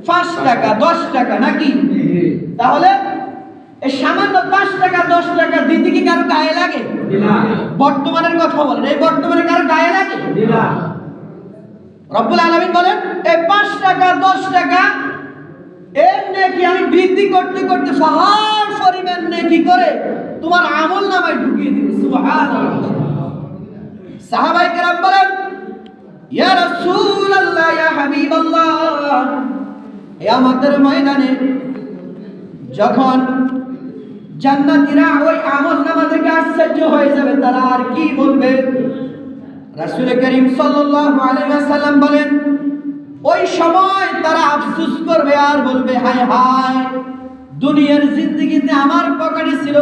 5 টাকা 10 টাকা নাকি? তাহলে এই সামান্য 5 টাকা 10 টাকা দিতে কি কারো গায়ে লাগে? না। বর্তমানের কথা বলেন, এই বর্তমানে কারো গায়ে লাগে? না। রব্বুল আলামিন বলেন এই 5 টাকা 10 টাকা এর নেকি আমি বৃদ্ধি করতে করতে পাহাড় পরিমাণ নেকি করে তোমার আমল নামায় ঢুকিয়ে দিব। সুবহানাল্লাহ। সাহাবায়ে কেরাম বলেন ইয়া রাসূলুল্লাহ ইয়া হাবিবাল্লাহ, কিয়ামতের ময়দানে যখন জান্নাতীরা ওই আমল নামা দেখে আশ্চর্য হয়ে যাবে, তারা আর কি বলবে? রাসূল করিম সাল্লাল্লাহু আলাইহি ওয়াসাল্লাম বলেন ওই সময় তারা আফসোস করবে আর বলবে হায় হায়, দুনিয়ার জিন্দেগিতে আমার পকেটে ছিল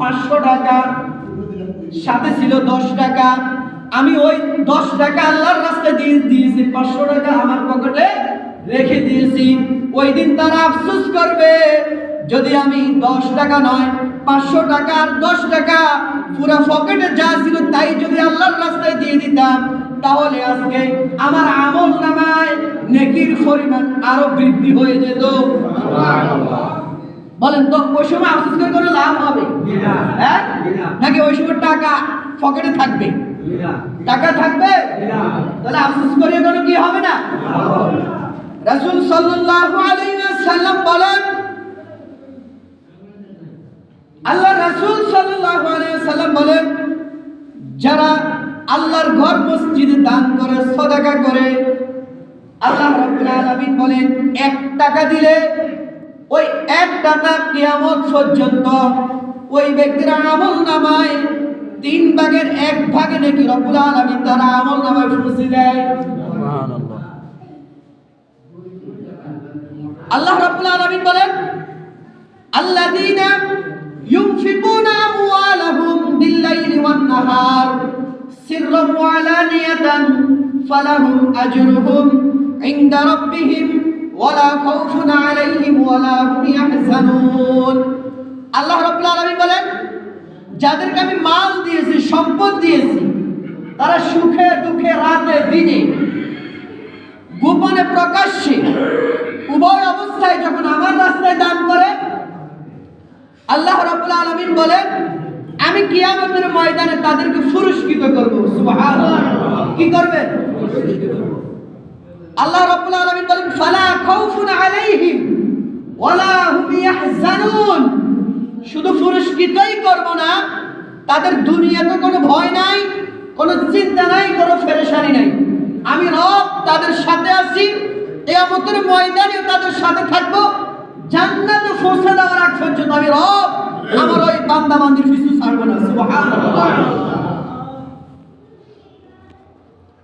500 টাকা, সাথে ছিল 10 টাকা, আমি ওই 10 টাকা আল্লাহর রাস্তায় দিয়ে দিয়েছি, 500 টাকা আমার পকেটে রেখে দিয়েছি। ওই দিন তারা আফসোস করবে যদি আমি 10 টাকা নয় 500 টাকা আর 10 টাকা পুরো পকেটে যা ছিল তাই যদি আল্লাহর রাস্তায় দিয়ে দিতাম, তাহলে আজকে আমার আমল নামায় নেকির পরিমাণ আরো বৃদ্ধি হয়ে যেত। সুবহানাল্লাহ। বলেন তো ওই সময় আফসোস করে কোনো লাভ হবে? হ্যাঁ, নাকি ওই সময় টাকা পকেটে থাকবে? টাকা থাকবে, তাহলে আফসোস করে কোনো কি হবে না? রাসূল সাল্লাল্লাহু আলাইহি ওয়াসাল্লাম বলেন, আল্লাহ রাসূল সাল্লাল্লাহু আলাইহি ওয়াসাল্লাম বলেন যারা আল্লাহর ঘর মসজিদে দান করে, সাদাকা করে, আল্লাহ রাব্বুল আলামিন বলেন 1 টাকা দিলে ওই 1 টাকা কিয়ামত পর্যন্ত ওই ব্যক্তির আমল নামায় 3 ভাগের 1 ভাগে নাকি রব্বুল আলামিন তার আমল নামায় পৌঁছে দেয়। সুবহানাল্লাহ। আল্লাহ রাব্বুল আলামিন বলেন আল্লাযীনা ইউনফিকুনা আমওয়ালাহুম বিল-লাইলি ওয়ান-নাহার সিররান ওয়া আলানিয়াতান ফালাহুম আজরুহুম ইনদা রাব্বিহিম ওয়ালা খাউফুন আলাইহিম ওয়ালা হুম ইয়াহজানুন। আল্লাহ রাব্বুল আলামিন বলেন যাদেরকে আমি মাল দিয়েছি, সম্পদ দিয়েছি, তারা সুখে দুঃখে রাতে দিনে গোপনে প্রকাশ্যে উভয় অবস্থায় যখন আমার রাস্তায় দান করে, আল্লাহ রাব্বুল আলামিন বলেন আমি কিয়ামতের ময়দানে তাদেরকে পুরস্কৃত করব। সুবহানাল্লাহ। কি করবে? আল্লাহ রাব্বুল আলামিন বলেন ফালা খাউফুন আলাইহিম ওয়ালা হুম ইয়াহজানুন। শুধু পুরস্কৃতই করব না, তাদের দুনিয়াতে কোনো ভয় নাই, কোনো চিন্তা নাই, কোনো পেরেশানি নাই। আমি রব তাদের সাথে আছি, কিয়ামতের ময়দানে তাদের সাথে থাকব, জান্নাতে পৌঁছে দেওয়ার আগ পর্যন্ত আমি রব আমার ওই বান্দা বান্দির পিছু ছাড়ব না। সুবহানাল্লাহ।